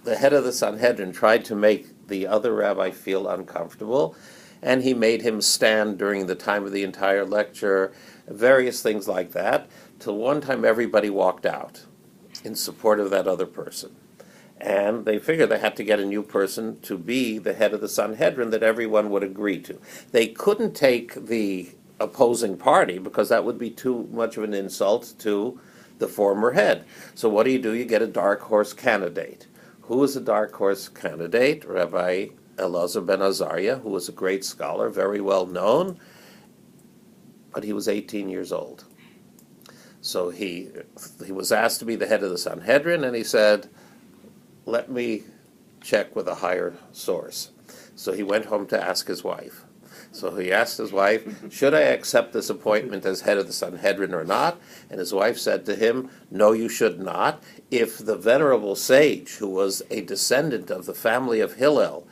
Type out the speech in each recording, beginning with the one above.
the head of the Sanhedrin tried to make the other rabbi feel uncomfortable, and he made him stand during the time of the entire lecture, various things like that, till one time everybody walked out in support of that other person. And they figured they had to get a new person to be the head of the Sanhedrin that everyone would agree to. They couldn't take the opposing party because that would be too much of an insult to the former head. So what do? You get a dark horse candidate. Who was a dark horse candidate? Rabbi Elazar ben Azariah, who was a great scholar, very well known, but he was 18 years old. So he was asked to be the head of the Sanhedrin, and he said, let me check with a higher source. So he went home to ask his wife. So he asked his wife, should I accept this appointment as head of the Sanhedrin or not? And his wife said to him, no, you should not. If the venerable sage, who was a descendant of the family of Hillel,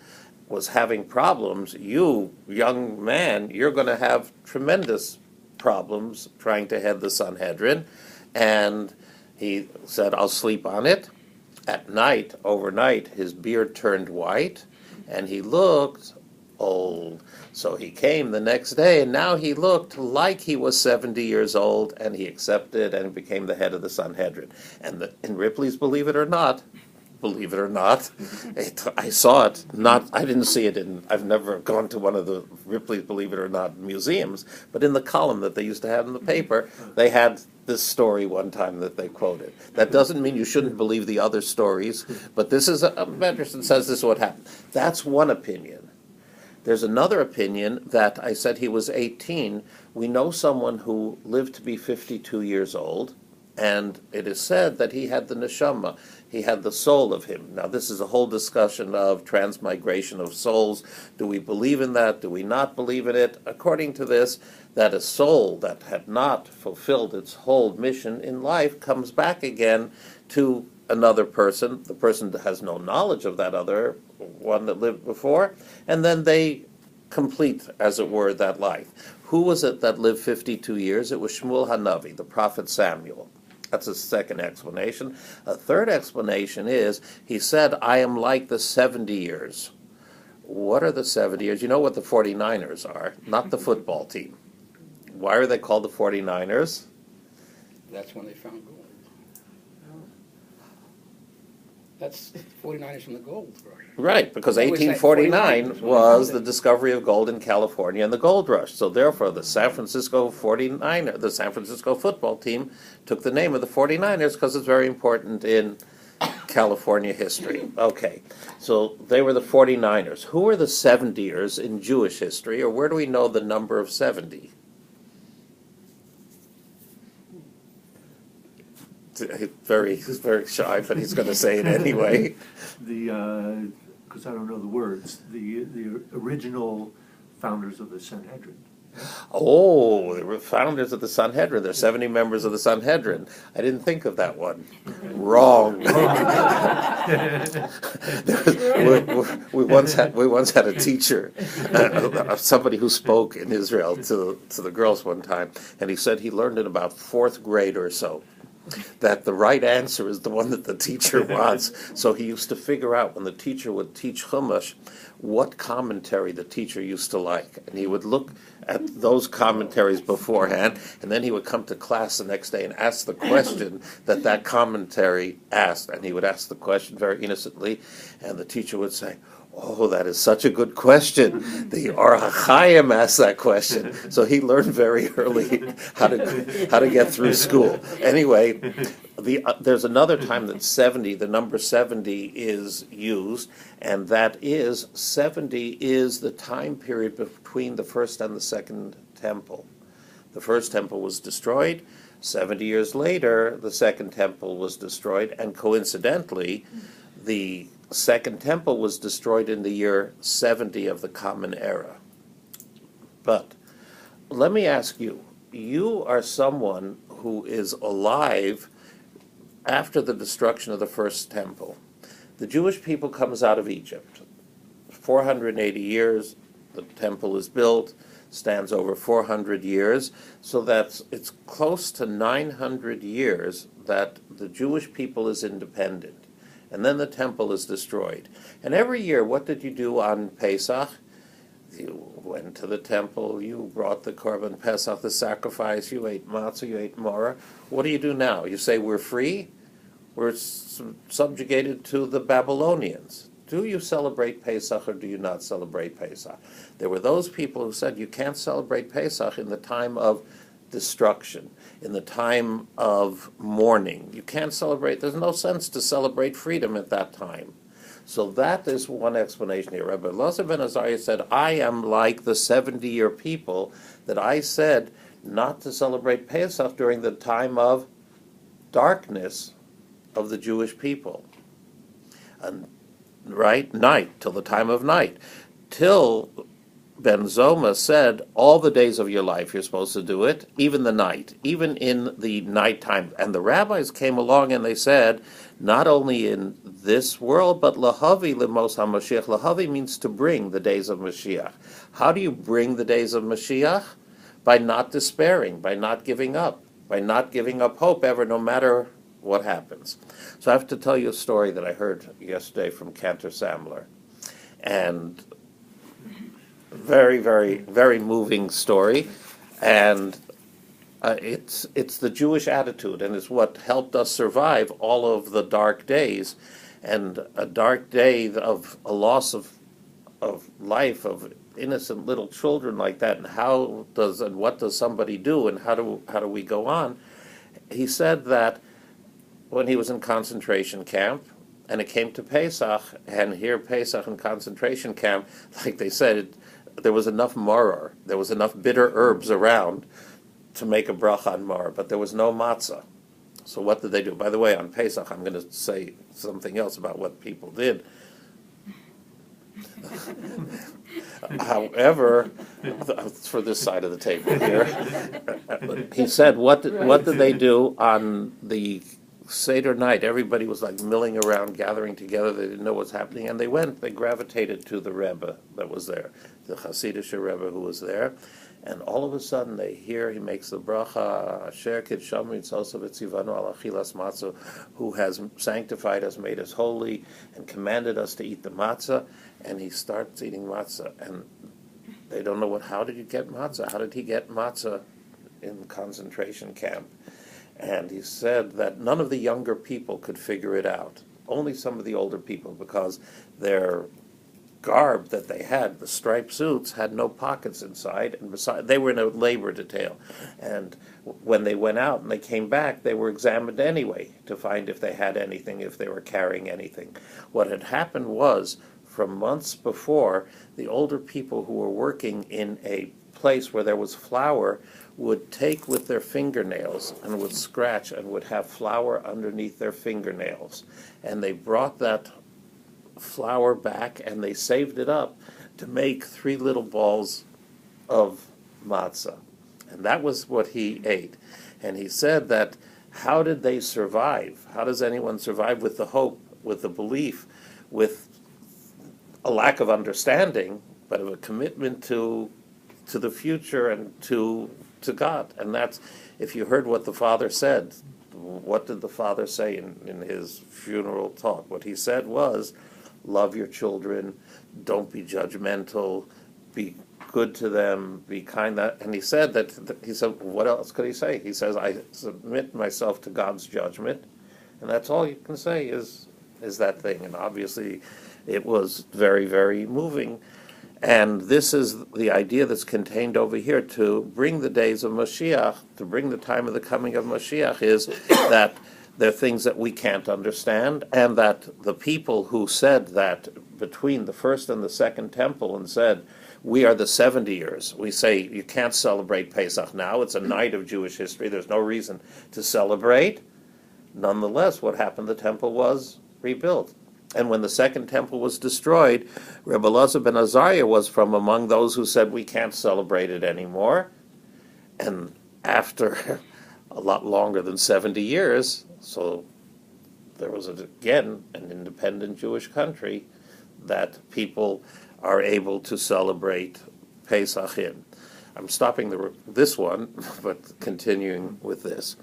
was having problems, you, young man, you're going to have tremendous problems trying to head the Sanhedrin. And he said, I'll sleep on it. At night, overnight, his beard turned white, and he looked old. So he came the next day, and now he looked like he was 70 years old, and he accepted and became the head of the Sanhedrin. And in Ripley's Believe It or Not, I saw it. I didn't see it I've never gone to one of the Ripley's Believe It or Not museums, but in the column that they used to have in the paper, they had this story one time that they quoted. That doesn't mean you shouldn't believe the other stories, but this is Mendelssohn says this is what happened. That's one opinion. There's another opinion that I said he was 18. We know someone who lived to be 52 years old, and it is said that he had the neshama, he had the soul of him. Now this is a whole discussion of transmigration of souls. Do we believe in that? Do we not believe in it? According to this, that a soul that had not fulfilled its whole mission in life comes back again to another person. The person has no knowledge of that other one that lived before, and then they complete, as it were, that life. Who was it that lived 52 years? It was Shmuel Hanavi, the prophet Samuel. That's a second explanation. A third explanation is, he said, I am like the 70 years. What are the 70 years? You know what the 49ers are, not the football team. Why are they called the 49ers? That's when they found gold. That's 49ers from the gold rush. Right, because 1849 was the discovery of gold in California and the gold rush. So therefore, the San Francisco football team took the name of the 49ers because it's very important in California history. Okay, so they were the 49ers. Who are the 70ers in Jewish history, or where do we know the number of 70? He's very shy, but he's going to say it anyway. Because I don't know the words, the original founders of the Sanhedrin. Oh, they were founders of the Sanhedrin. There are 70 members of the Sanhedrin. I didn't think of that one. Wrong. we once had a teacher, somebody who spoke in Israel to the girls one time, and he said he learned in about 4th grade or so that the right answer is the one that the teacher wants. So he used to figure out, when the teacher would teach Chumash, what commentary the teacher used to like. And he would look at those commentaries beforehand, and then he would come to class the next day and ask the question that commentary asked. And he would ask the question very innocently, and the teacher would say, oh, that is such a good question. The Or HaChaim asked that question. So he learned very early how to get through school. Anyway, there's another time that the number 70 is used, and that is 70 is the time period between the first and the second temple. The first temple was destroyed. 70 years later, the second temple was destroyed, and coincidentally, the Second Temple was destroyed in the year 70 of the Common Era. But let me ask you, you are someone who is alive after the destruction of the First Temple. The Jewish people comes out of Egypt. 480 years, the temple is built, stands over 400 years, so it's close to 900 years that the Jewish people is independent. and then the temple is destroyed. And every year, what did you do on Pesach? You went to the temple, you brought the Korban Pesach, the sacrifice, you ate matzah, you ate maror. What do you do now? You say we're free? We're subjugated to the Babylonians. Do you celebrate Pesach or do you not celebrate Pesach? There were those people who said you can't celebrate Pesach in the time of destruction, in the time of mourning. You can't celebrate, there's no sense to celebrate freedom at that time. So that is one explanation here. Rabbi Elazar ben Azariah said, I am like the 70-year people that I said not to celebrate Pesach during the time of darkness of the Jewish people. And, right? Night, till the time of night. Till Ben Zoma said, all the days of your life you're supposed to do it, even the night, even in the nighttime. And the rabbis came along and they said, not only in this world, but lahavi limos HaMashiach. Lahavi means to bring the days of Mashiach. How do you bring the days of Mashiach? By not despairing, by not giving up hope ever, no matter what happens. So I have to tell you a story that I heard yesterday from Cantor Samler. And very, very, very moving story. And it's the Jewish attitude, and it's what helped us survive all of the dark days. And a dark day of a loss of life, of innocent little children like that, and what does somebody do, and how do we go on? He said that when he was in concentration camp, and it came to Pesach, and here Pesach in concentration camp, like they said, there was enough maror, there was enough bitter herbs around to make a bracha on maror, but there was no matzah. So what did they do? By the way, on Pesach, I'm going to say something else about what people did. However, for this side of the table here, he said, what did they do on the Seder night? Everybody was like milling around, gathering together. They didn't know what's happening, and they gravitated to the Rebbe that was there, the Hasidic Rebbe who was there. And all of a sudden they hear he makes the bracha, Asher Kidsham Mitzvos V'Tzivanu Al Achilas Matzah, who has sanctified us, made us holy, and commanded us to eat the matzah. And he starts eating matzah, and they don't know how did you get matzah? How did he get matzah in concentration camp? And he said that none of the younger people could figure it out. Only some of the older people, because their garb that they had, the striped suits, had no pockets inside, and besides, they were in a labor detail. And when they went out and they came back, they were examined anyway to find if they had anything, if they were carrying anything. What had happened was, from months before, the older people who were working in a place where there was flour would take with their fingernails and would scratch and would have flour underneath their fingernails. And they brought that flour back and they saved it up to make 3 little balls of matzah. And that was what he ate. And he said that, how did they survive? How does anyone survive with the hope, with the belief, with a lack of understanding, but of a commitment to the future and to God? And that's, if you heard what the father said, what did the father say in his funeral talk? What he said was, love your children, don't be judgmental, be good to them, be kind. And he said what else could he say? He says, I submit myself to God's judgment, and that's all you can say is that thing. And obviously it was very, very moving. And this is the idea that's contained over here, to bring the days of Mashiach, to bring the time of the coming of Mashiach, is that there are things that we can't understand, and that the people who said that between the first and the second temple and said, we are the 70 years, we say you can't celebrate Pesach now, it's a night of Jewish history, there's no reason to celebrate. Nonetheless, what happened? The temple was rebuilt. And when the second temple was destroyed, Rebbe Elazar ben Azariah was from among those who said we can't celebrate it anymore. And after a lot longer than 70 years, so there was again an independent Jewish country that people are able to celebrate Pesach in. I'm stopping this one, but continuing with this.